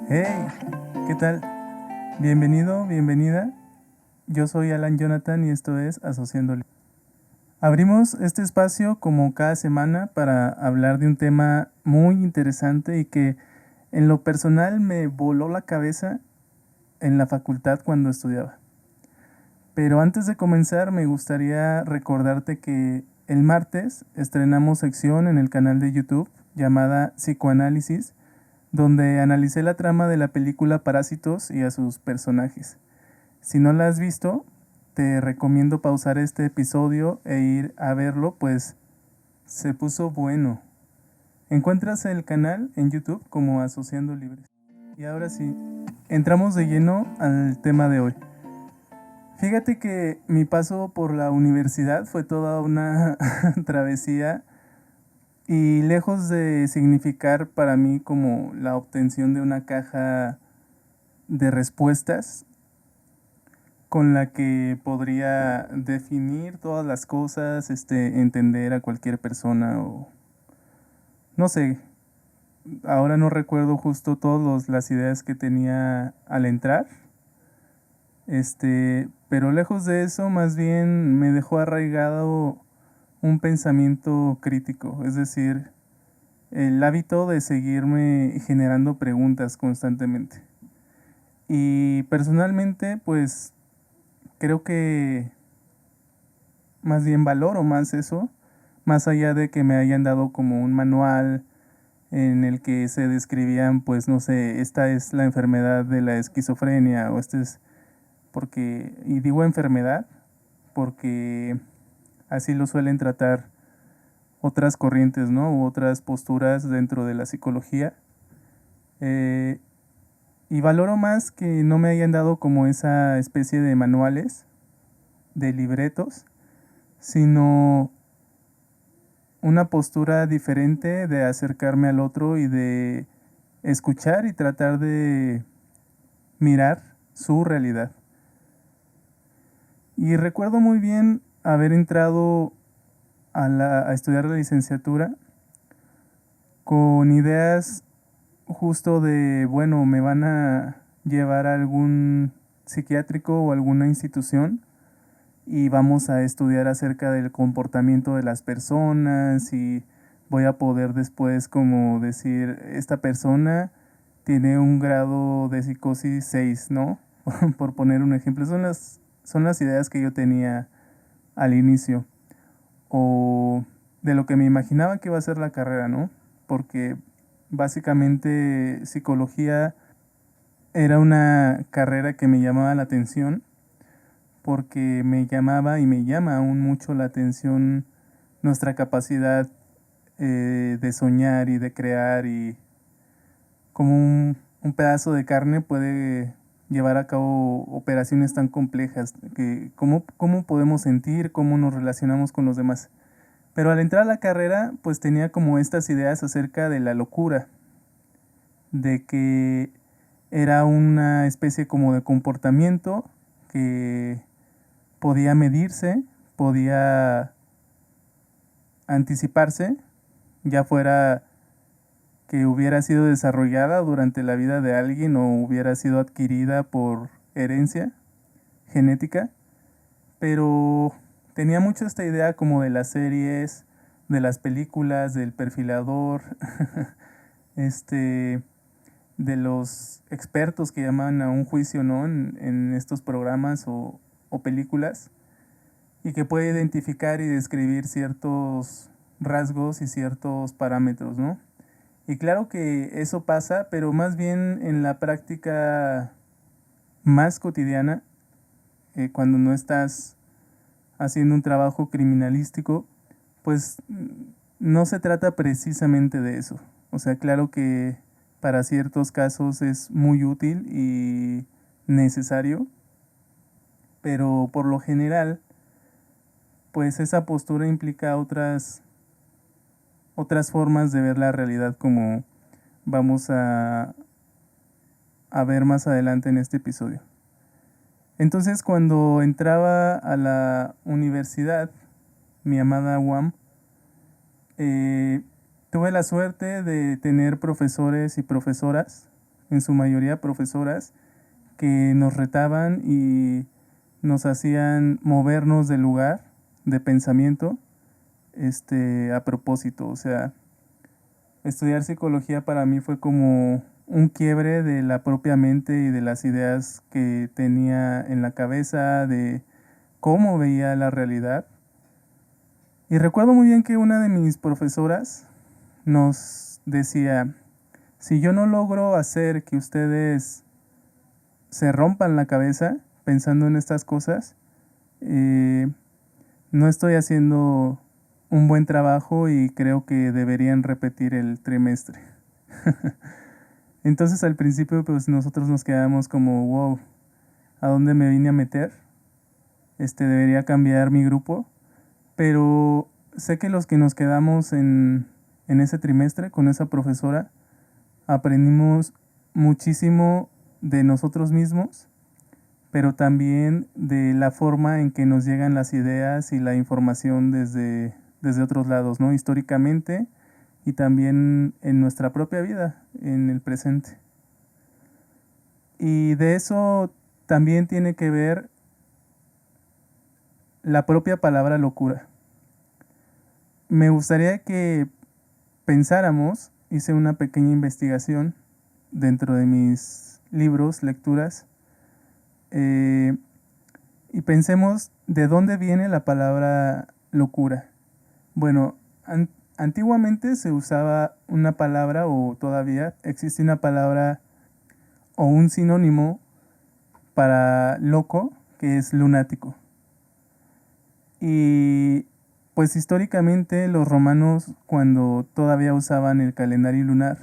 Hey, ¿qué tal? Bienvenido, bienvenida. Yo soy Alan Jonathan y esto es Asociando Libros. Abrimos este espacio como cada semana para hablar de un tema muy interesante y que en lo personal me voló la cabeza en la facultad cuando estudiaba. Pero antes de comenzar me gustaría recordarte que el martes estrenamos sección en el canal de YouTube llamada Psicoanálisis, donde analicé la trama de la película Parásitos y a sus personajes. Si no la has visto, te recomiendo pausar este episodio e ir a verlo, pues se puso bueno. Encuentras el canal en YouTube como Asociando Libres. Y ahora sí, entramos de lleno al tema de hoy. Fíjate que mi paso por la universidad fue toda una travesía y lejos de significar para mí como la obtención de una caja de respuestas con la que podría definir todas las cosas, entender a cualquier persona o no sé, ahora no recuerdo justo todas las ideas que tenía al entrar, pero lejos de eso más bien me dejó arraigado un pensamiento crítico, es decir, el hábito de seguirme generando preguntas constantemente. Y personalmente, pues creo que más bien valoro más eso, más allá de que me hayan dado como un manual en el que se describían, pues no sé, esta es la enfermedad de la esquizofrenia o este es porque, y digo enfermedad porque así lo suelen tratar otras corrientes, ¿no? U otras posturas dentro de la psicología. Eh, y valoro más que no me hayan dado como esa especie de manuales, de libretos, sino una postura diferente de acercarme al otro y de escuchar y tratar de mirar su realidad. Y recuerdo muy bien haber entrado a estudiar la licenciatura con ideas justo de, bueno, me van a llevar a algún psiquiátrico o alguna institución y vamos a estudiar acerca del comportamiento de las personas y voy a poder después como decir, esta persona tiene un grado de psicosis 6, ¿no? Por poner un ejemplo, son las ideas que yo tenía al inicio o de lo que me imaginaba que iba a ser la carrera, ¿no? Porque básicamente psicología era una carrera que me llamaba la atención porque me llamaba y me llama aún mucho la atención nuestra capacidad de soñar y de crear y como un pedazo de carne puede llevar a cabo operaciones tan complejas, que cómo podemos sentir, cómo nos relacionamos con los demás. Pero al entrar a la carrera, pues tenía como estas ideas acerca de la locura, de que era una especie como de comportamiento que podía medirse, podía anticiparse, ya fuera que hubiera sido desarrollada durante la vida de alguien o hubiera sido adquirida por herencia genética, pero tenía mucho esta idea como de las series, de las películas, del perfilador, este, de los expertos que llaman a un juicio, ¿no? En estos programas o películas y que puede identificar y describir ciertos rasgos y ciertos parámetros, ¿no? Y claro que eso pasa, pero más bien en la práctica más cotidiana, cuando no estás haciendo un trabajo criminalístico, pues no se trata precisamente de eso. O sea, claro que para ciertos casos es muy útil y necesario, pero por lo general, pues esa postura implica otras formas de ver la realidad como vamos a ver más adelante en este episodio. Entonces cuando entraba a la universidad, mi amada UAM, tuve la suerte de tener profesores y profesoras en su mayoría profesoras, que nos retaban y nos hacían movernos del lugar de pensamiento, a propósito. O sea, estudiar psicología para mí fue como un quiebre de la propia mente y de las ideas que tenía en la cabeza, de cómo veía la realidad. Y recuerdo muy bien que una de mis profesoras nos decía, si yo no logro hacer que ustedes se rompan la cabeza pensando en estas cosas, no estoy haciendo un buen trabajo y creo que deberían repetir el trimestre. Entonces al principio pues nosotros nos quedamos como, wow, ¿a dónde me vine a meter? Debería cambiar mi grupo. Pero sé que los que nos quedamos en ese trimestre con esa profesora, aprendimos muchísimo de nosotros mismos, pero también de la forma en que nos llegan las ideas y la información desde otros lados, ¿no? Históricamente y también en nuestra propia vida, en el presente. Y de eso también tiene que ver la propia palabra locura. Me gustaría que pensáramos, hice una pequeña investigación dentro de mis libros, lecturas, y pensemos de dónde viene la palabra locura. Bueno, antiguamente se usaba una palabra, o todavía existe una palabra o un sinónimo para loco, que es lunático. Y pues históricamente los romanos, cuando todavía usaban el calendario lunar,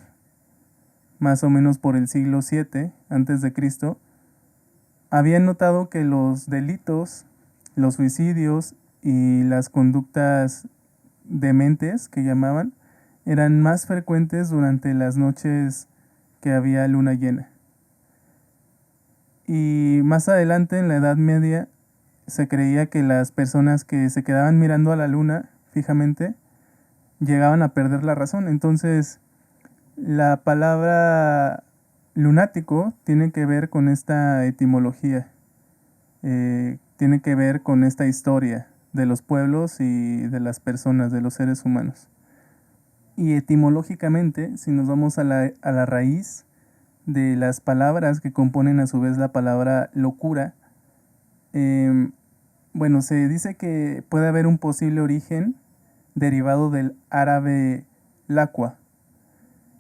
más o menos por el siglo 7 antes de Cristo, habían notado que los delitos, los suicidios y las conductas dementes, que llamaban, eran más frecuentes durante las noches que había luna llena. Y más adelante, en la Edad Media, se creía que las personas que se quedaban mirando a la luna fijamente llegaban a perder la razón. Entonces, la palabra lunático tiene que ver con esta etimología, tiene que ver con esta historia de los pueblos y de las personas, de los seres humanos. Y etimológicamente, si nos vamos a la raíz de las palabras que componen a su vez la palabra locura, bueno, se dice que puede haber un posible origen derivado del árabe laqua,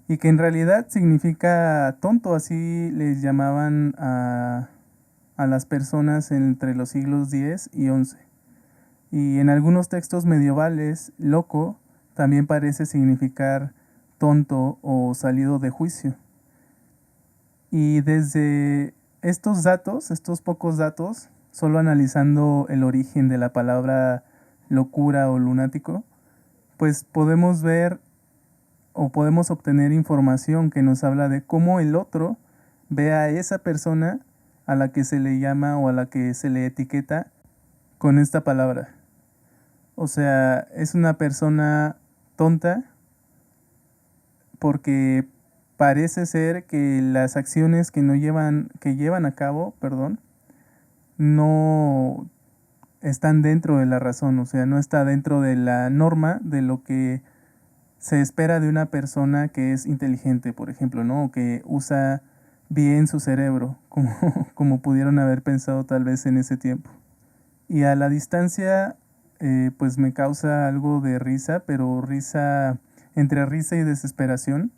y que en realidad significa tonto. Así les llamaban a las personas entre los siglos X y XI. Y en algunos textos medievales, loco también parece significar tonto o salido de juicio. Y desde estos datos, estos pocos datos, solo analizando el origen de la palabra locura o lunático, pues podemos ver o podemos obtener información que nos habla de cómo el otro ve a esa persona a la que se le llama o a la que se le etiqueta con esta palabra. O sea, es una persona tonta porque parece ser que las acciones que llevan a cabo, no están dentro de la razón. O sea, no está dentro de la norma de lo que se espera de una persona que es inteligente, por ejemplo, ¿no? O que usa bien su cerebro, como pudieron haber pensado tal vez en ese tiempo. Y a la distancia, pues me causa algo de risa, pero entre risa y desesperación,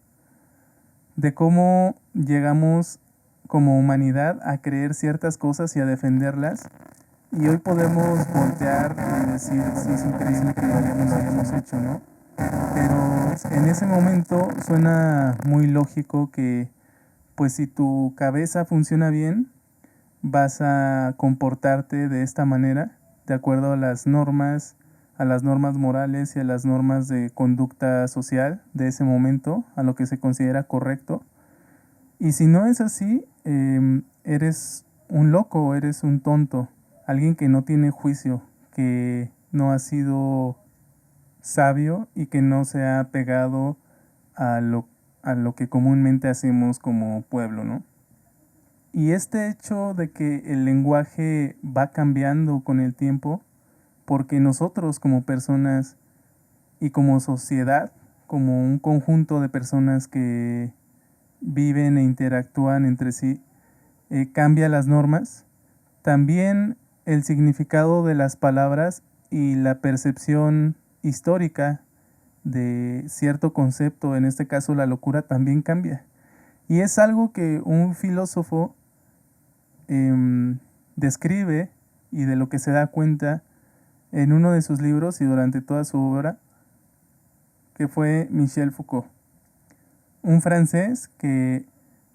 de cómo llegamos como humanidad a creer ciertas cosas y a defenderlas. Y hoy podemos voltear y decir, sí, es increíble que lo hayamos hecho, ¿no? Pero en ese momento suena muy lógico que, pues si tu cabeza funciona bien, vas a comportarte de esta manera, de acuerdo a las normas morales y a las normas de conducta social de ese momento, a lo que se considera correcto. Y si no es así, eres un loco, eres un tonto, alguien que no tiene juicio, que no ha sido sabio y que no se ha pegado a a lo que comúnmente hacemos como pueblo, ¿no? Y este hecho de que el lenguaje va cambiando con el tiempo, porque nosotros como personas y como sociedad, como un conjunto de personas que viven e interactúan entre sí, cambia las normas, también el significado de las palabras y la percepción histórica de cierto concepto, en este caso la locura, también cambia. Y es algo que un filósofo describe y de lo que se da cuenta en uno de sus libros y durante toda su obra, que fue Michel Foucault, un francés que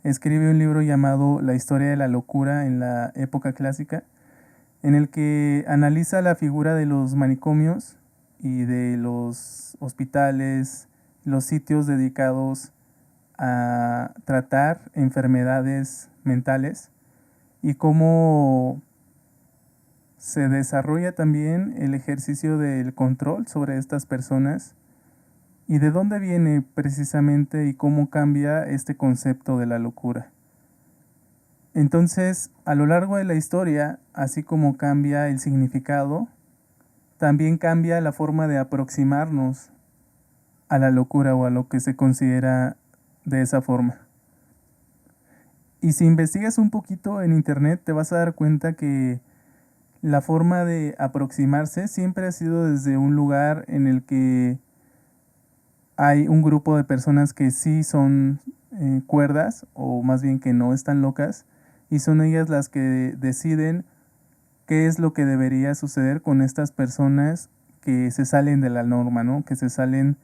escribe un libro llamado La historia de la locura en la época clásica, en el que analiza la figura de los manicomios y de los hospitales, los sitios dedicados a tratar enfermedades mentales y cómo se desarrolla también el ejercicio del control sobre estas personas y de dónde viene precisamente y cómo cambia este concepto de la locura. Entonces, a lo largo de la historia, así como cambia el significado, también cambia la forma de aproximarnos a la locura o a lo que se considera de esa forma. Y si investigas un poquito en internet, te vas a dar cuenta que la forma de aproximarse siempre ha sido desde un lugar en el que hay un grupo de personas que sí son cuerdas, o más bien que no están locas, y son ellas las que deciden qué es lo que debería suceder con estas personas que se salen de la norma, ¿no? Que se salen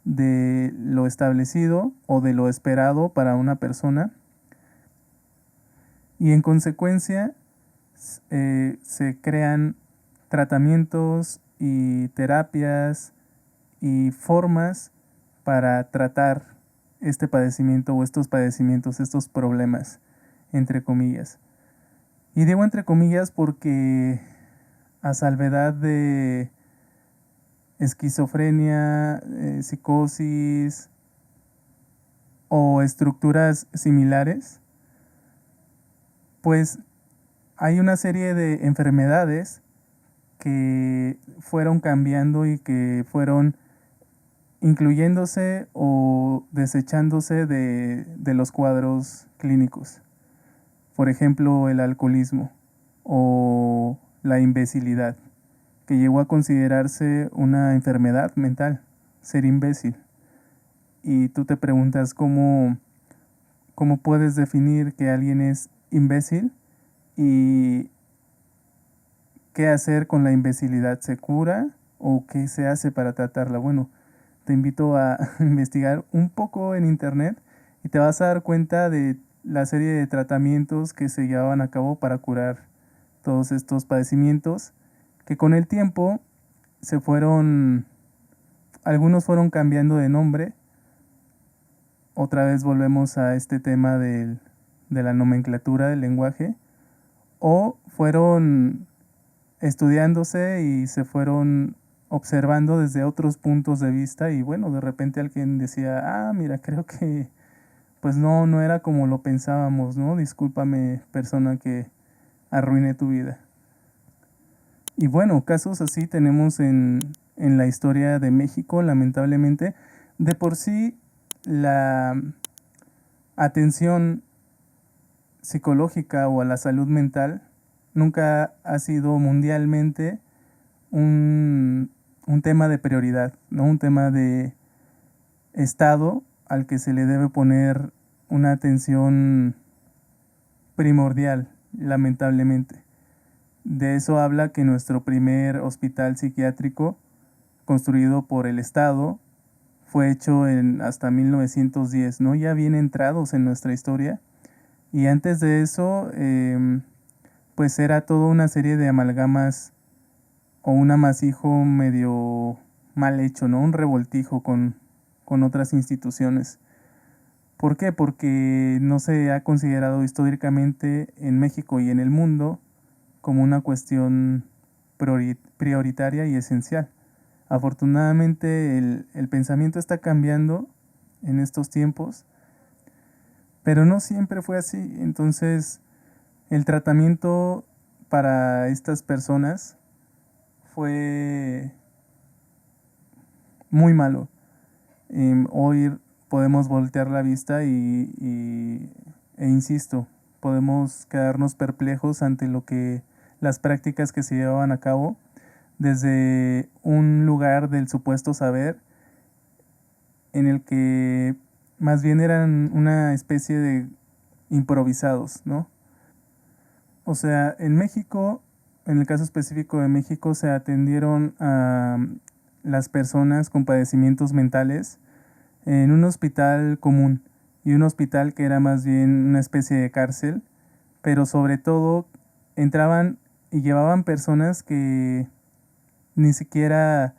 de lo establecido o de lo esperado para una persona. Y en consecuencia se crean tratamientos y terapias y formas para tratar este padecimiento o estos padecimientos, estos problemas, entre comillas. Y digo entre comillas porque a salvedad de esquizofrenia, psicosis o estructuras similares, pues hay una serie de enfermedades que fueron cambiando y que fueron incluyéndose o desechándose de los cuadros clínicos. Por ejemplo, el alcoholismo o la imbecilidad, que llegó a considerarse una enfermedad mental, ser imbécil. Y tú te preguntas cómo puedes definir que alguien es imbécil y qué hacer con la imbecilidad. ¿Se cura o qué se hace para tratarla? Bueno, te invito a investigar un poco en internet y te vas a dar cuenta de la serie de tratamientos que se llevaban a cabo para curar todos estos padecimientos, que con el tiempo algunos fueron cambiando de nombre. Otra vez volvemos a este tema de la nomenclatura del lenguaje, o fueron estudiándose y se fueron observando desde otros puntos de vista y bueno, de repente alguien decía, mira, creo que pues no era como lo pensábamos, ¿no? Discúlpame, persona que arruiné tu vida. Y bueno, casos así tenemos en la historia de México, lamentablemente. De por sí, la atención psicológica o a la salud mental nunca ha sido mundialmente un tema de prioridad, ¿no? Un tema de estado al que se le debe poner una atención primordial, lamentablemente. De eso habla que nuestro primer hospital psiquiátrico, construido por el Estado, fue hecho hasta 1910, ¿no? Ya bien entrados en nuestra historia. Y antes de eso, pues era toda una serie de amalgamas o un amasijo medio mal hecho, ¿no? Un revoltijo con otras instituciones. ¿Por qué? Porque no se ha considerado históricamente en México y en el mundo como una cuestión prioritaria y esencial. Afortunadamente el pensamiento está cambiando en estos tiempos Pero no siempre fue así. Entonces, el tratamiento para estas personas fue muy malo. Hoy podemos voltear la vista e insisto, podemos quedarnos perplejos ante lo que las prácticas que se llevaban a cabo desde un lugar del supuesto saber en el que más bien eran una especie de improvisados, ¿no? O sea, en México, en el caso específico de México, se atendieron a las personas con padecimientos mentales en un hospital común y un hospital que era más bien una especie de cárcel, pero sobre todo entraban y llevaban personas que ni siquiera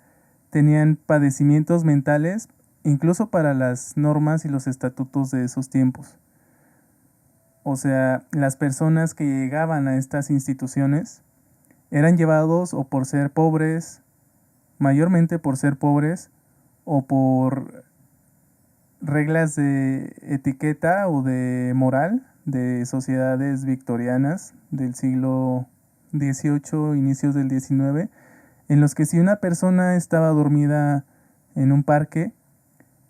tenían padecimientos mentales, incluso para las normas y los estatutos de esos tiempos. O sea, las personas que llegaban a estas instituciones eran llevados o por ser pobres, mayormente por ser pobres, o por reglas de etiqueta o de moral de sociedades victorianas del siglo XVIII, inicios del XIX, en los que si una persona estaba dormida en un parque,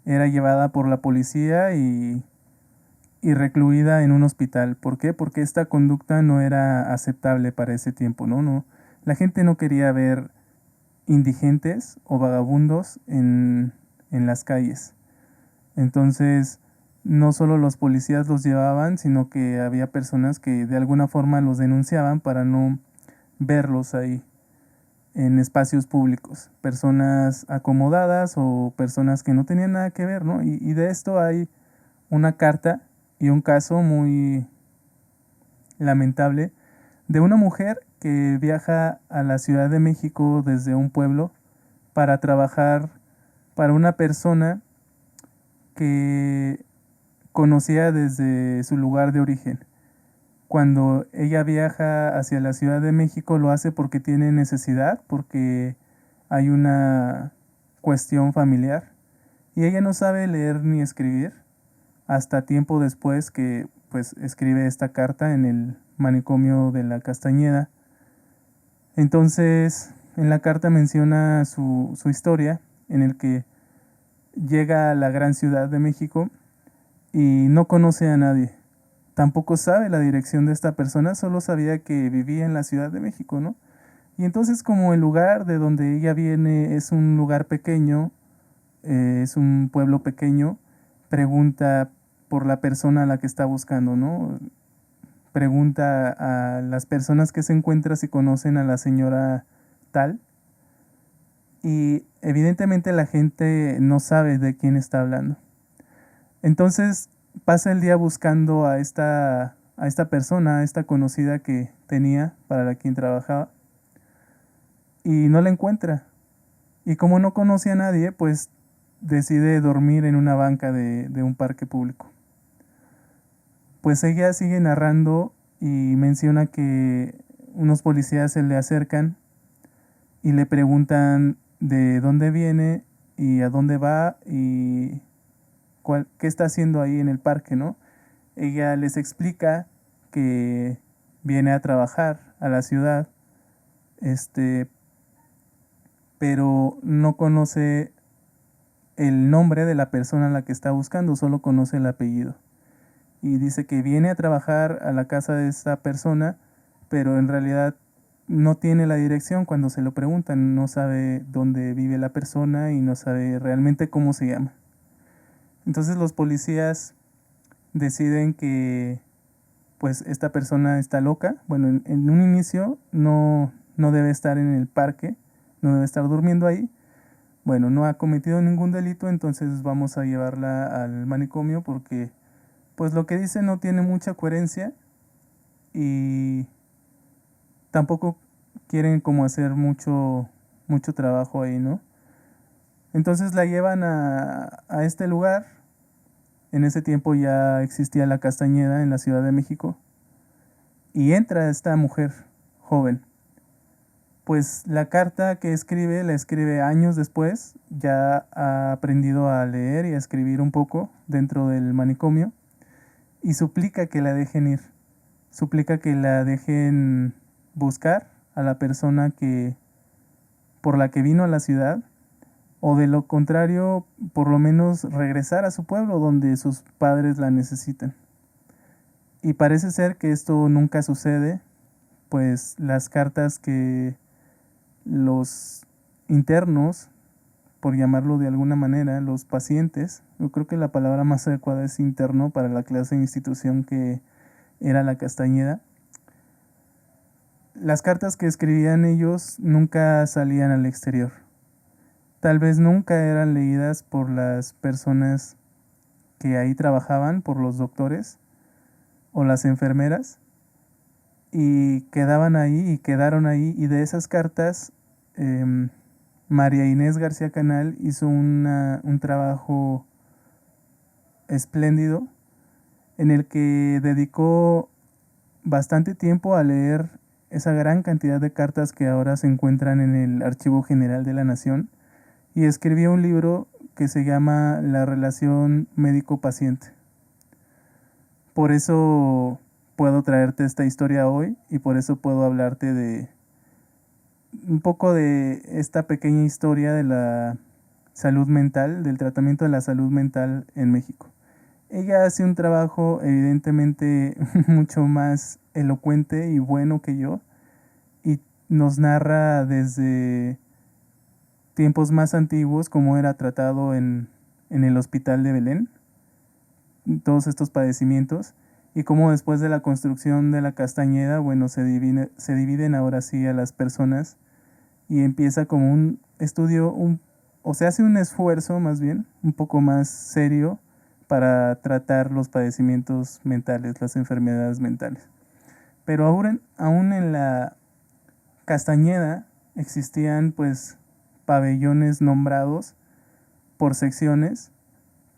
era llevada por la policía y recluida en un hospital. ¿Por qué? Porque esta conducta no era aceptable para ese tiempo, ¿no? No, la gente no quería ver indigentes o vagabundos en las calles. Entonces, no solo los policías los llevaban, sino que había personas que de alguna forma los denunciaban para no verlos ahí en espacios públicos. Personas acomodadas o personas que no tenían nada que ver, ¿no? Y de esto hay una carta y un caso muy lamentable de una mujer que viaja a la Ciudad de México desde un pueblo para trabajar para una persona que conocía desde su lugar de origen. Cuando ella viaja hacia la Ciudad de México lo hace porque tiene necesidad, porque hay una cuestión familiar y ella no sabe leer ni escribir hasta tiempo después que pues escribe esta carta en el manicomio de la Castañeda. Entonces en la carta menciona su historia en el que llega a la gran Ciudad de México y no conoce a nadie. Tampoco sabe la dirección de esta persona, solo sabía que vivía en la Ciudad de México, ¿no? Y entonces como el lugar de donde ella viene es un lugar pequeño, es un pueblo pequeño, pregunta por la persona a la que está buscando, ¿no? Pregunta a las personas que se encuentran si conocen a la señora tal. Y evidentemente la gente no sabe de quién está hablando. Entonces pasa el día buscando a esta persona, a esta conocida que tenía para la quien trabajaba, y no la encuentra. Y como no conoce a nadie, pues decide dormir en una banca de un parque público. Pues ella sigue narrando y menciona que unos policías se le acercan y le preguntan de dónde viene y a dónde va y qué está haciendo ahí en el parque, ¿no? Ella les explica que viene a trabajar a la ciudad, pero no conoce el nombre de la persona a la que está buscando, solo conoce el apellido. Y dice que viene a trabajar a la casa de esta persona, pero en realidad no tiene la dirección cuando se lo preguntan, no sabe dónde vive la persona y no sabe realmente cómo se llama. Entonces los policías deciden que pues esta persona está loca. Bueno, en un inicio no debe estar en el parque, no debe estar durmiendo ahí. Bueno, no ha cometido ningún delito, entonces vamos a llevarla al manicomio porque pues lo que dice no tiene mucha coherencia y tampoco quieren como hacer mucho trabajo ahí, ¿no? Entonces la llevan a este lugar. En ese tiempo ya existía la Castañeda en la Ciudad de México y entra esta mujer joven. Pues la carta que escribe la escribe años después, ya ha aprendido a leer y a escribir un poco dentro del manicomio y suplica que la dejen ir, suplica que la dejen buscar a la persona que por la que vino a la ciudad, o de lo contrario, por lo menos regresar a su pueblo donde sus padres la necesitan. Y parece ser que esto nunca sucede, pues las cartas que los internos, por llamarlo de alguna manera, los pacientes, yo creo que la palabra más adecuada es interno para la clase de institución que era la Castañeda, las cartas que escribían ellos nunca salían al exterior. Tal vez nunca eran leídas por las personas que ahí trabajaban, por los doctores o las enfermeras, y quedaban ahí y quedaron ahí, y de esas cartas María Inés García Canal hizo un trabajo espléndido en el que dedicó bastante tiempo a leer esa gran cantidad de cartas que ahora se encuentran en el Archivo General de la Nación, y escribió un libro que se llama La relación médico-paciente. Por eso puedo traerte esta historia hoy, y por eso puedo hablarte de un poco de esta pequeña historia de la salud mental, del tratamiento de la salud mental en México. Ella hace un trabajo evidentemente mucho más elocuente y bueno que yo, y nos narra desde tiempos más antiguos cómo era tratado en el hospital de Belén, todos estos padecimientos, y cómo después de la construcción de la Castañeda, bueno, se dividen ahora sí a las personas, y empieza como un estudio, o se hace un esfuerzo más bien, un poco más serio para tratar los padecimientos mentales, las enfermedades mentales. Pero aún en la Castañeda existían pues pabellones nombrados por secciones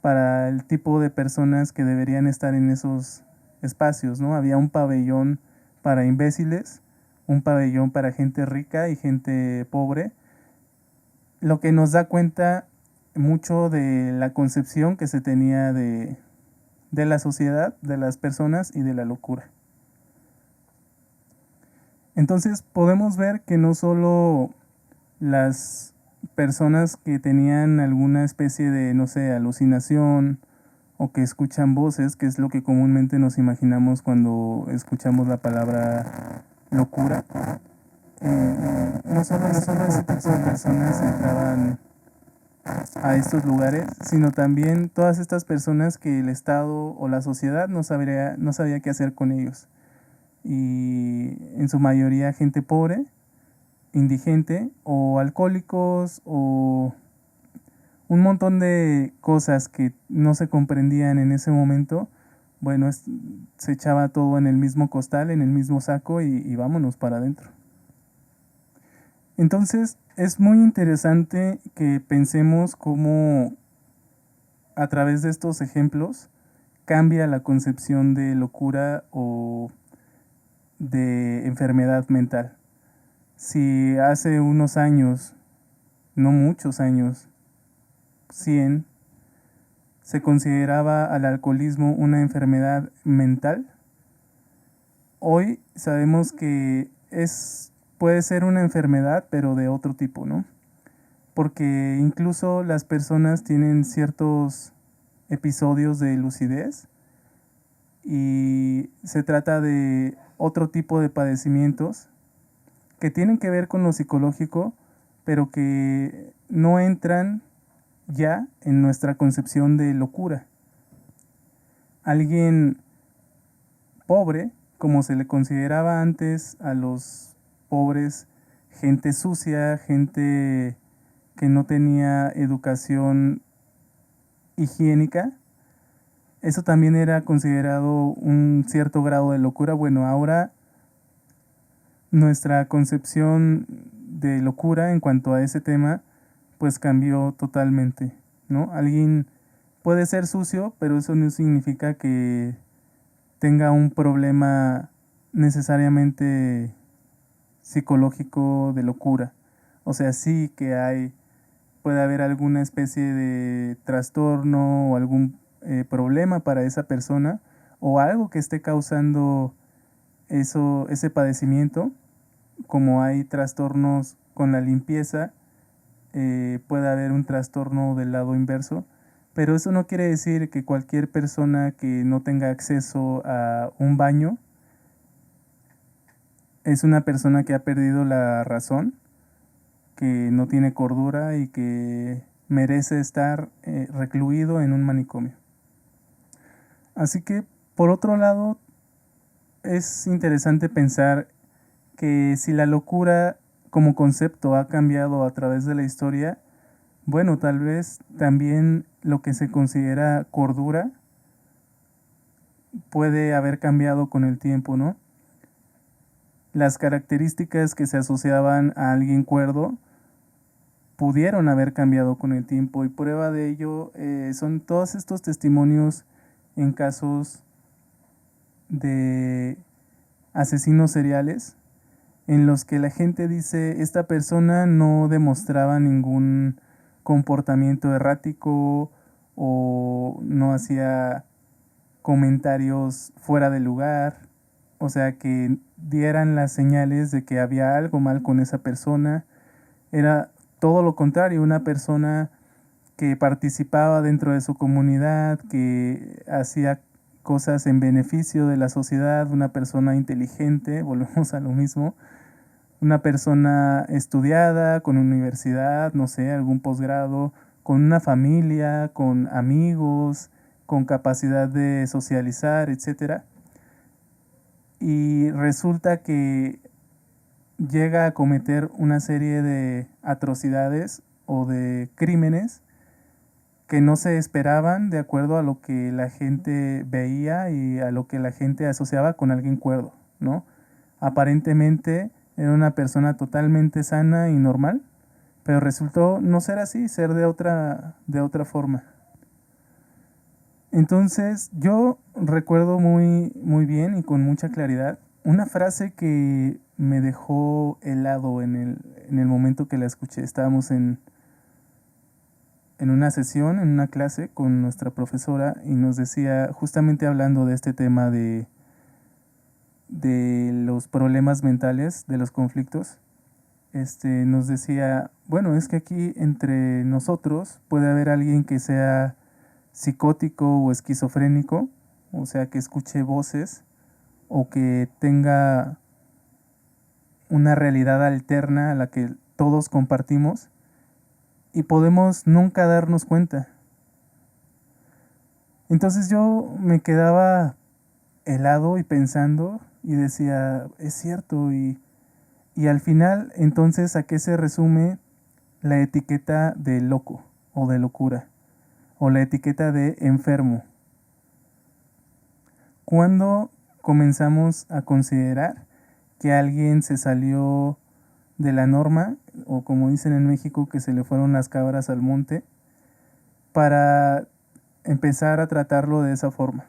para el tipo de personas que deberían estar en esos espacios, ¿no? Había un pabellón para imbéciles, un pabellón para gente rica y gente pobre, lo que nos da cuenta mucho de la concepción que se tenía de la sociedad, de las personas y de la locura. Entonces podemos ver que no solo las personas que tenían alguna especie de, no sé, alucinación o que escuchan voces, que es lo que comúnmente nos imaginamos cuando escuchamos la palabra locura, no solo ese tipo de personas entraban a estos lugares, sino también todas estas personas que el Estado o la sociedad no sabía qué hacer con ellos. Y en su mayoría gente pobre, indigente o alcohólicos o un montón de cosas que no se comprendían en ese momento. Bueno, se echaba todo en el mismo costal, en el mismo saco, y vámonos para adentro. Entonces es muy interesante que pensemos cómo a través de estos ejemplos cambia la concepción de locura o de enfermedad mental. Si hace unos años, no muchos años, 100, se consideraba al alcoholismo una enfermedad mental, hoy sabemos que puede ser una enfermedad, pero de otro tipo, ¿no? Porque incluso las personas tienen ciertos episodios de lucidez y se trata de otro tipo de padecimientos que tienen que ver con lo psicológico, pero que no entran ya en nuestra concepción de locura. Alguien pobre, como se le consideraba antes a los pobres, gente sucia, gente que no tenía educación higiénica, eso también era considerado un cierto grado de locura. Bueno, ahora nuestra concepción de locura en cuanto a ese tema pues cambió totalmente, ¿no? Alguien puede ser sucio, pero eso no significa que tenga un problema necesariamente psicológico de locura. O sea, sí que puede haber alguna especie de trastorno o algún problema para esa persona, o algo que esté causando ese padecimiento, como hay trastornos con la limpieza, puede haber un trastorno del lado inverso, pero eso no quiere decir que cualquier persona que no tenga acceso a un baño es una persona que ha perdido la razón, que no tiene cordura y que merece estar recluido en un manicomio. Así que, por otro lado, es interesante pensar que si la locura como concepto ha cambiado a través de la historia, bueno, tal vez también lo que se considera cordura puede haber cambiado con el tiempo, ¿no? Las características que se asociaban a alguien cuerdo pudieron haber cambiado con el tiempo, y prueba de ello son todos estos testimonios en casos de asesinos seriales en los que la gente dice esta persona no demostraba ningún comportamiento errático o no hacía comentarios fuera de lugar, o sea, que dieran las señales de que había algo mal con esa persona. Era todo lo contrario, una persona que participaba dentro de su comunidad, que hacía cosas en beneficio de la sociedad, una persona inteligente, volvemos a lo mismo, una persona estudiada, con universidad, no sé, algún posgrado, con una familia, con amigos, con capacidad de socializar, etcétera. Y resulta que llega a cometer una serie de atrocidades o de crímenes que no se esperaban de acuerdo a lo que la gente veía y a lo que la gente asociaba con alguien cuerdo, ¿no? Aparentemente era una persona totalmente sana y normal, pero resultó no ser así, ser de otra forma. Entonces yo recuerdo muy bien y con mucha claridad una frase que me dejó helado en el momento que la escuché. Estábamos en una sesión, en una clase con nuestra profesora, y nos decía, justamente hablando de este tema de los problemas mentales, de los conflictos, nos decía, bueno, es que aquí entre nosotros puede haber alguien que sea psicótico o esquizofrénico, o sea, que escuche voces o que tenga una realidad alterna a la que todos compartimos y podemos nunca darnos cuenta. Entonces yo me quedaba helado y pensando y decía, es cierto, y al final, entonces, ¿a qué se resume la etiqueta de loco o de locura? O la etiqueta de enfermo. ¿Cuándo comenzamos a considerar que alguien se salió de la norma, o como dicen en México, que se le fueron las cabras al monte, para empezar a tratarlo de esa forma?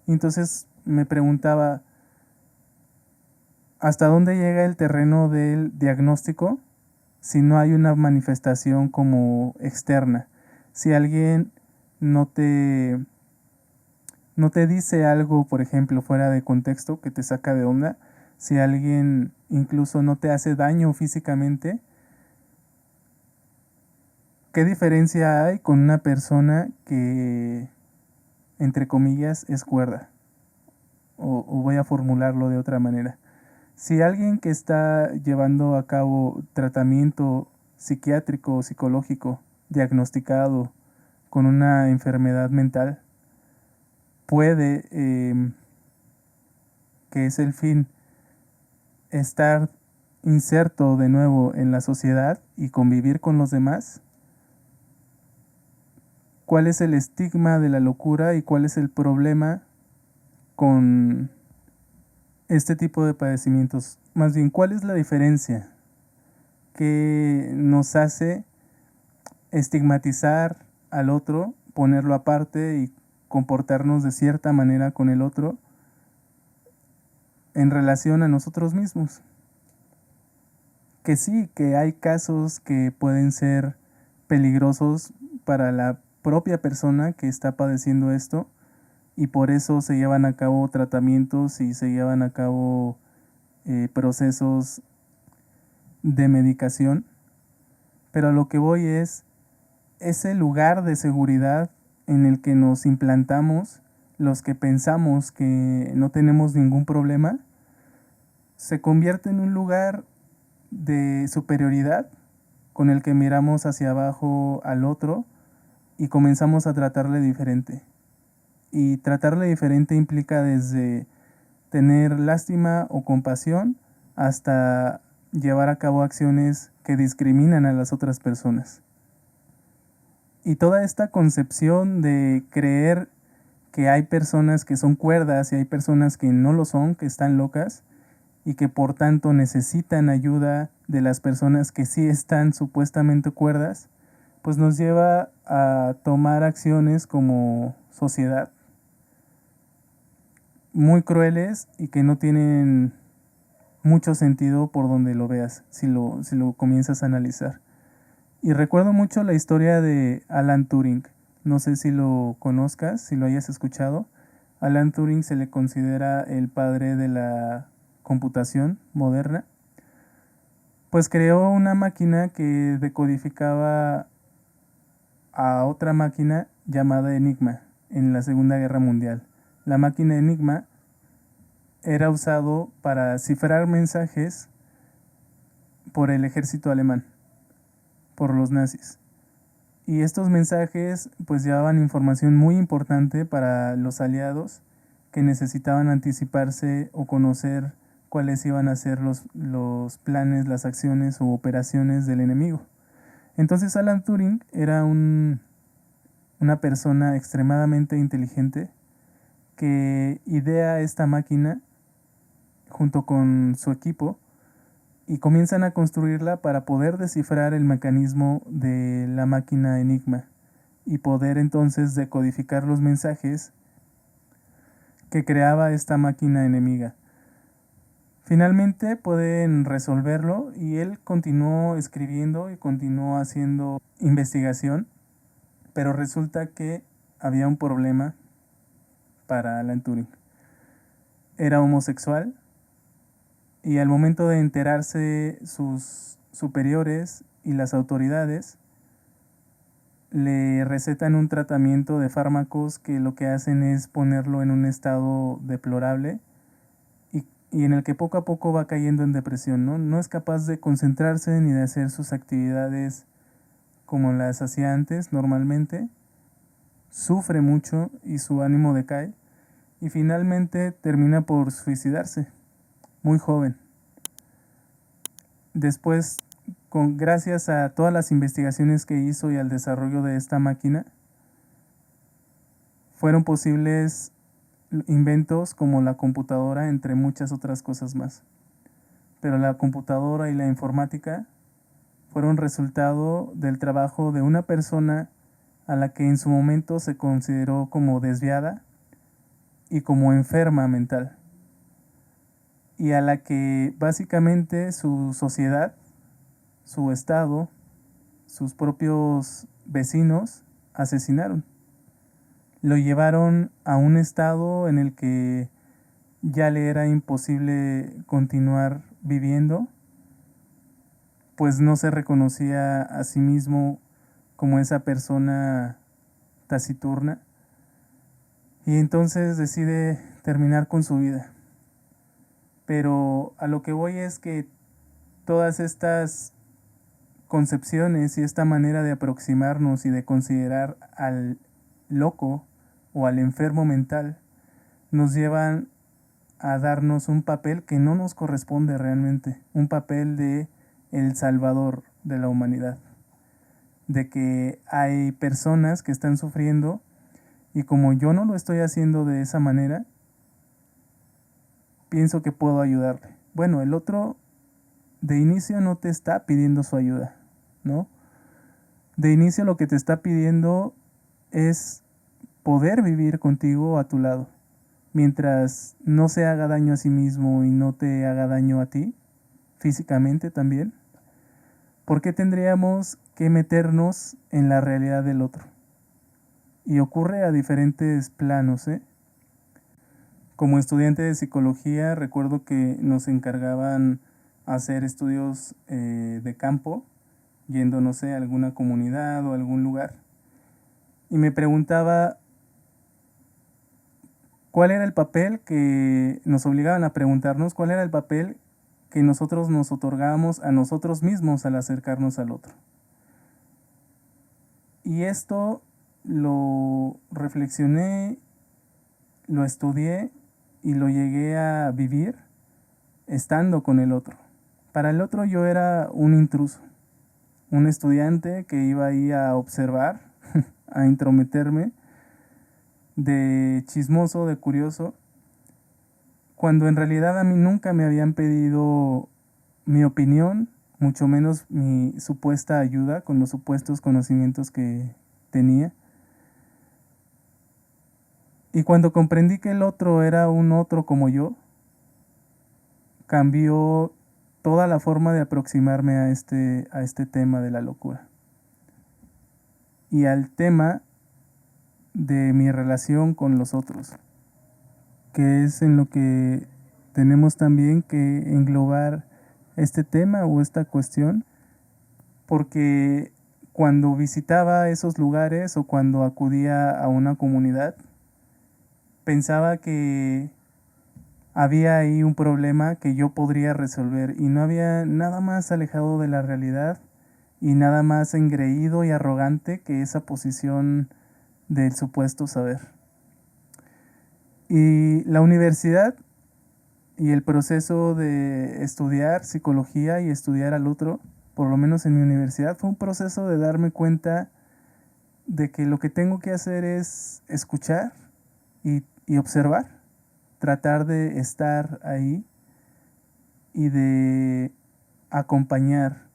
Entonces me preguntaba, ¿hasta dónde llega el terreno del diagnóstico si no hay una manifestación como externa? Si alguien no te, no te dice algo, por ejemplo, fuera de contexto, que te saca de onda, si alguien incluso no te hace daño físicamente, ¿qué diferencia hay con una persona que, entre comillas, es cuerda? O voy a formularlo de otra manera. Si alguien que está llevando a cabo tratamiento psiquiátrico o psicológico diagnosticado con una enfermedad mental puede, que es el fin, estar inserto de nuevo en la sociedad y convivir con los demás, ¿cuál es el estigma de la locura y cuál es el problema con este tipo de padecimientos? Más bien, ¿cuál es la diferencia que nos hace estigmatizar al otro, ponerlo aparte y comportarnos de cierta manera con el otro en relación a nosotros mismos? Que sí, que hay casos que pueden ser peligrosos para la propia persona que está padeciendo esto, y por eso se llevan a cabo tratamientos y se llevan a cabo procesos de medicación. Pero a lo que voy es ese lugar de seguridad en el que nos implantamos, los que pensamos que no tenemos ningún problema, se convierte en un lugar de superioridad con el que miramos hacia abajo al otro y comenzamos a tratarle diferente. Y tratarle diferente implica desde tener lástima o compasión hasta llevar a cabo acciones que discriminan a las otras personas. Y toda esta concepción de creer que hay personas que son cuerdas y hay personas que no lo son, que están locas y que por tanto necesitan ayuda de las personas que sí están supuestamente cuerdas, pues nos lleva a tomar acciones como sociedad muy crueles y que no tienen mucho sentido por donde lo veas, si lo comienzas a analizar. Y recuerdo mucho la historia de Alan Turing. No sé si lo conozcas, si lo hayas escuchado. Alan Turing se le considera el padre de la computación moderna. Pues creó una máquina que decodificaba a otra máquina llamada Enigma en la Segunda Guerra Mundial. La máquina Enigma era usado para cifrar mensajes por el ejército alemán, por los nazis. Y estos mensajes pues llevaban información muy importante para los aliados que necesitaban anticiparse o conocer cuáles iban a ser los planes, las acciones u operaciones del enemigo. Entonces Alan Turing era una persona extremadamente inteligente que idea esta máquina junto con su equipo y comienzan a construirla para poder descifrar el mecanismo de la máquina Enigma y poder entonces decodificar los mensajes que creaba esta máquina enemiga. Finalmente pueden resolverlo y él continuó escribiendo y continuó haciendo investigación, pero resulta que había un problema para Alan Turing. Era homosexual y al momento de enterarse sus superiores y las autoridades, le recetan un tratamiento de fármacos que lo que hacen es ponerlo en un estado deplorable y en el que poco a poco va cayendo en depresión, ¿no? No es capaz de concentrarse ni de hacer sus actividades como las hacía antes normalmente, sufre mucho y su ánimo decae y finalmente termina por suicidarse, muy joven. Después, gracias a todas las investigaciones que hizo y al desarrollo de esta máquina, fueron posibles inventos como la computadora, entre muchas otras cosas más. Pero la computadora y la informática fueron resultado del trabajo de una persona a la que en su momento se consideró como desviada y como enferma mental, y a la que básicamente su sociedad, su estado, sus propios vecinos asesinaron. Lo llevaron a un estado en el que ya le era imposible continuar viviendo, pues no se reconocía a sí mismo como esa persona taciturna y entonces decide terminar con su vida. Pero a lo que voy es que todas estas concepciones y esta manera de aproximarnos y de considerar al loco o al enfermo mental nos llevan a darnos un papel que no nos corresponde realmente, un papel de el salvador de la humanidad, de que hay personas que están sufriendo y como yo no lo estoy haciendo de esa manera, pienso que puedo ayudarle. Bueno, el otro de inicio no te está pidiendo su ayuda, ¿no? De inicio lo que te está pidiendo es poder vivir contigo a tu lado, mientras no se haga daño a sí mismo y no te haga daño a ti, físicamente también. ¿Por qué tendríamos que meternos en la realidad del otro? Y ocurre a diferentes planos, ¿eh? como estudiante de psicología, recuerdo que nos encargaban hacer estudios de campo, yendo, no sé, a alguna comunidad o algún lugar. Y me preguntaba cuál era el papel que nos obligaban a preguntarnos, cuál era el papel que nosotros nos otorgábamos a nosotros mismos al acercarnos al otro. Y esto lo reflexioné, lo estudié y lo llegué a vivir estando con el otro. Para el otro yo era un intruso, un estudiante que iba ahí a observar, a intrometerme, de chismoso, de curioso, cuando en realidad a mí nunca me habían pedido mi opinión, mucho menos mi supuesta ayuda con los supuestos conocimientos que tenía. Y cuando comprendí que el otro era un otro como yo, cambió toda la forma de aproximarme a este tema de la locura. Y al tema de mi relación con los otros, que es en lo que tenemos también que englobar este tema o esta cuestión, porque cuando visitaba esos lugares o cuando acudía a una comunidad, pensaba que había ahí un problema que yo podría resolver y no había nada más alejado de la realidad y nada más engreído y arrogante que esa posición del supuesto saber. Y la universidad y el proceso de estudiar psicología y estudiar al otro, por lo menos en mi universidad, fue un proceso de darme cuenta de que lo que tengo que hacer es escuchar y observar, tratar de estar ahí y de acompañar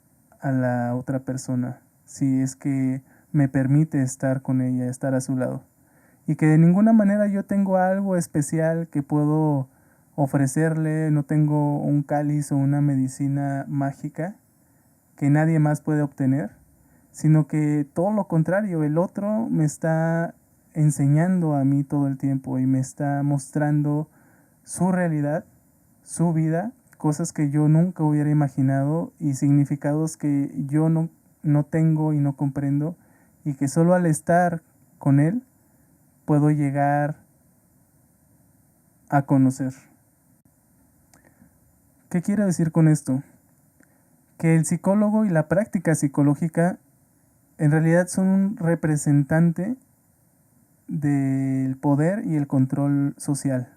a la otra persona, si es que me permite estar con ella, estar a su lado. Y que de ninguna manera yo tengo algo especial que puedo ofrecerle, no tengo un cáliz o una medicina mágica que nadie más puede obtener, sino que todo lo contrario, el otro me está enseñando a mí todo el tiempo y me está mostrando su realidad, su vida, cosas que yo nunca hubiera imaginado y significados que yo no tengo y no comprendo y que solo al estar con él puedo llegar a conocer. ¿Qué quiero decir con esto? Que el psicólogo y la práctica psicológica en realidad son un representante del poder y el control social.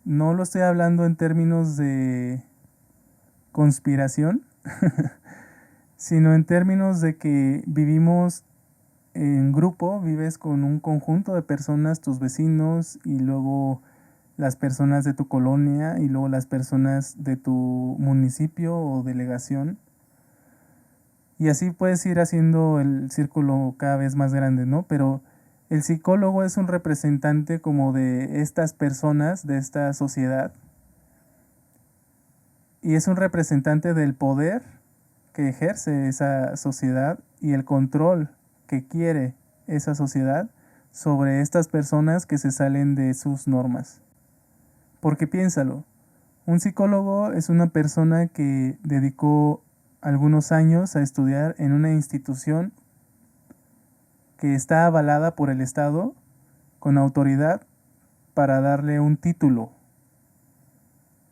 No lo estoy hablando en términos de conspiración, sino en términos de que vivimos en grupo, vives con un conjunto de personas, tus vecinos y luego las personas de tu colonia y luego las personas de tu municipio o delegación. Y así puedes ir haciendo el círculo cada vez más grande, ¿no? Pero el psicólogo es un representante como de estas personas, de esta sociedad. Y es un representante del poder que ejerce esa sociedad y el control que quiere esa sociedad sobre estas personas que se salen de sus normas. Porque piénsalo, un psicólogo es una persona que dedicó algunos años a estudiar en una institución que está avalada por el Estado con autoridad para darle un título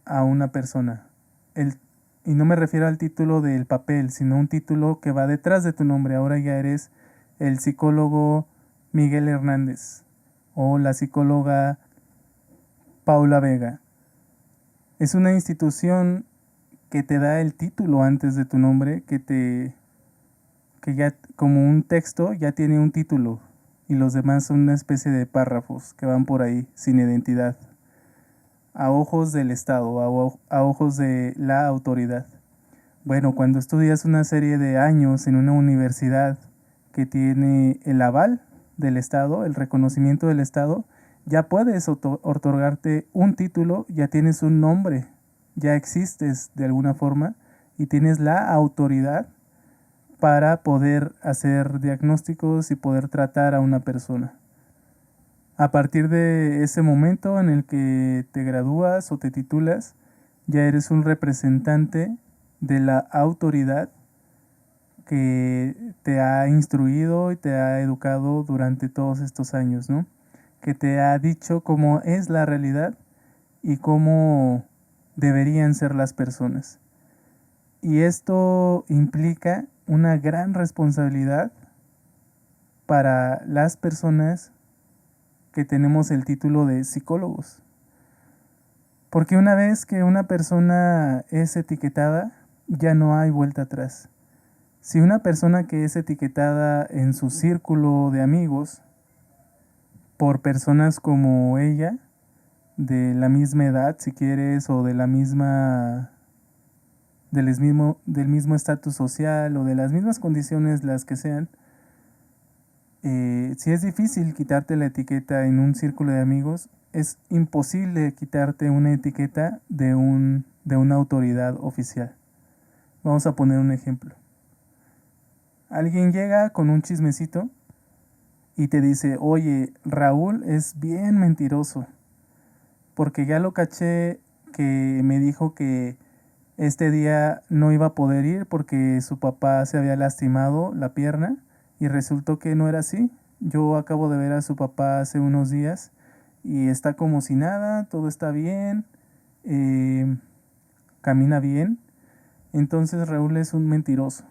a una persona. Y no me refiero al título del papel, sino un título que va detrás de tu nombre. Ahora ya eres el psicólogo Miguel Hernández o la psicóloga Paula Vega. Es una institución que te da el título antes de tu nombre, que ya como un texto ya tiene un título y los demás son una especie de párrafos que van por ahí sin identidad, a ojos del Estado, a ojos de la autoridad. Bueno, cuando estudias una serie de años en una universidad que tiene el aval del Estado, el reconocimiento del Estado, ya puedes otorgarte un título, ya tienes un nombre, ya existes de alguna forma y tienes la autoridad para poder hacer diagnósticos y poder tratar a una persona. A partir de ese momento en el que te gradúas o te titulas, ya eres un representante de la autoridad que te ha instruido y te ha educado durante todos estos años, ¿no? Que te ha dicho cómo es la realidad y cómo deberían ser las personas. Y esto implica una gran responsabilidad para las personas que tenemos el título de psicólogos. Porque una vez que una persona es etiquetada, ya no hay vuelta atrás. Si una persona que es etiquetada en su círculo de amigos por personas como ella, de la misma edad si quieres, o de la misma del mismo estatus social o de las mismas condiciones las que sean, si es difícil quitarte la etiqueta en un círculo de amigos, es imposible quitarte una etiqueta de una autoridad oficial. Vamos a poner un ejemplo. Alguien llega con un chismecito y te dice, oye, Raúl es bien mentiroso, porque ya lo caché que me dijo que este día no iba a poder ir porque su papá se había lastimado la pierna y resultó que no era así. Yo acabo de ver a su papá hace unos días y está como si nada, todo está bien, eh, camina bien. Entonces Raúl es un mentiroso.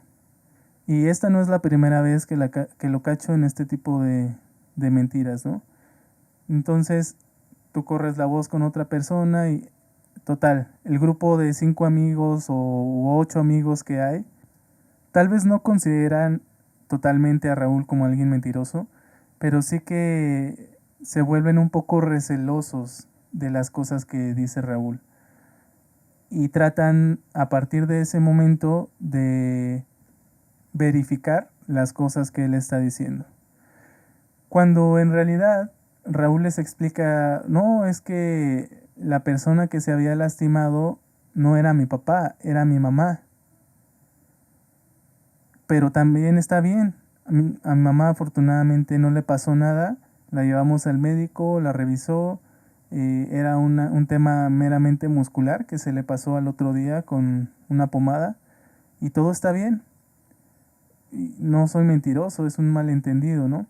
Y esta no es la primera vez que lo cacho en este tipo de mentiras, ¿no? Entonces tú corres la voz con otra persona y total, el grupo de 5 amigos o 8 amigos que hay, tal vez no consideran totalmente a Raúl como alguien mentiroso, pero sí que se vuelven un poco recelosos de las cosas que dice Raúl. Y tratan a partir de ese momento de verificar las cosas que él está diciendo. Cuando en realidad Raúl les explica, no, es que la persona que se había lastimado no era mi papá, era mi mamá. Pero también está bien. A mi mamá afortunadamente no le pasó nada. La llevamos al médico, la revisó. Era un tema meramente muscular que se le pasó al otro día con una pomada. Y todo está bien. Y no soy mentiroso, es un malentendido, ¿no?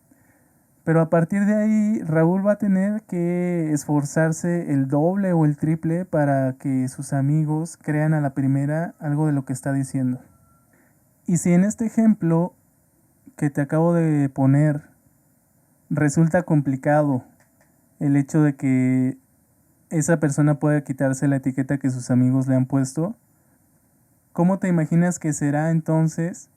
Pero a partir de ahí, Raúl va a tener que esforzarse el doble o el triple para que sus amigos crean a la primera algo de lo que está diciendo. Y si en este ejemplo que te acabo de poner resulta complicado el hecho de que esa persona pueda quitarse la etiqueta que sus amigos le han puesto, ¿cómo te imaginas que será entonces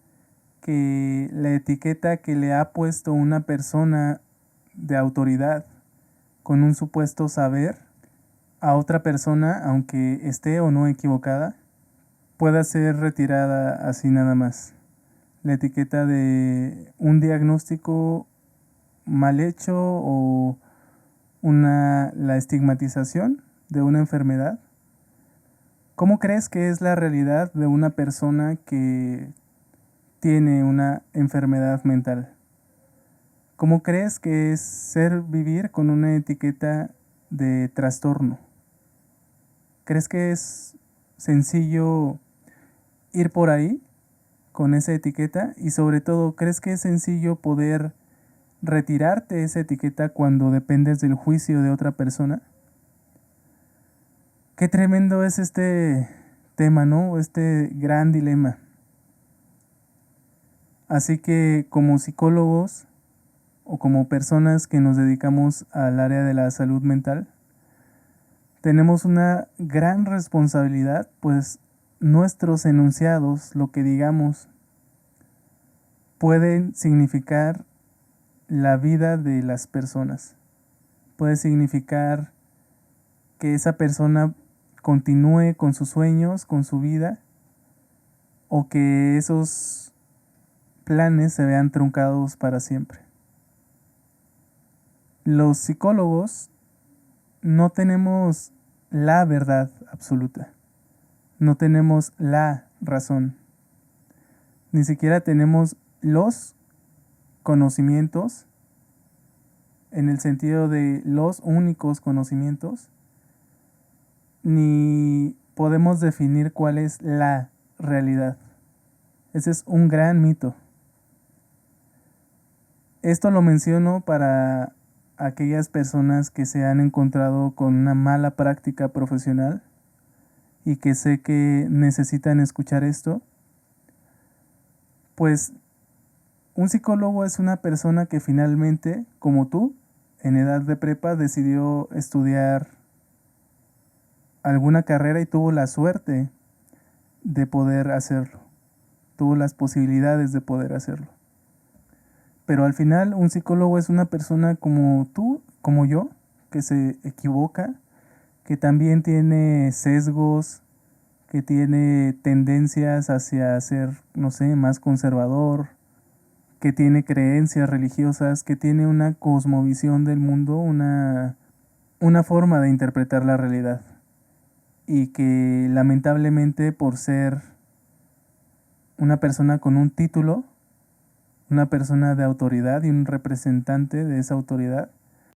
que la etiqueta que le ha puesto una persona de autoridad con un supuesto saber a otra persona, aunque esté o no equivocada, pueda ser retirada así nada más? La etiqueta de un diagnóstico mal hecho o la estigmatización de una enfermedad. ¿Cómo crees que es la realidad de una persona que tiene una enfermedad mental? ¿Cómo crees que es vivir con una etiqueta de trastorno? ¿Crees que es sencillo ir por ahí con esa etiqueta? Y sobre todo, ¿crees que es sencillo poder retirarte esa etiqueta cuando dependes del juicio de otra persona? Qué tremendo es este tema, ¿no? Este gran dilema. Así que como psicólogos o como personas que nos dedicamos al área de la salud mental, tenemos una gran responsabilidad, pues nuestros enunciados, lo que digamos, pueden significar la vida de las personas. Puede significar que esa persona continúe con sus sueños, con su vida, o que esos planes se vean truncados para siempre. Los psicólogos no tenemos la verdad absoluta, no tenemos la razón, ni siquiera tenemos los conocimientos en el sentido de los únicos conocimientos, ni podemos definir cuál es la realidad. Ese es un gran mito. Esto lo menciono para aquellas personas que se han encontrado con una mala práctica profesional y que sé que necesitan escuchar esto. Pues un psicólogo es una persona que finalmente, como tú, en edad de prepa, decidió estudiar alguna carrera y tuvo la suerte de poder hacerlo. Tuvo las posibilidades de poder hacerlo. Pero al final un psicólogo es una persona como tú, como yo, que se equivoca, que también tiene sesgos, que tiene tendencias hacia ser, no sé, más conservador, que tiene creencias religiosas, que tiene una cosmovisión del mundo, una forma de interpretar la realidad. Y que lamentablemente por ser una persona con un título, una persona de autoridad y un representante de esa autoridad,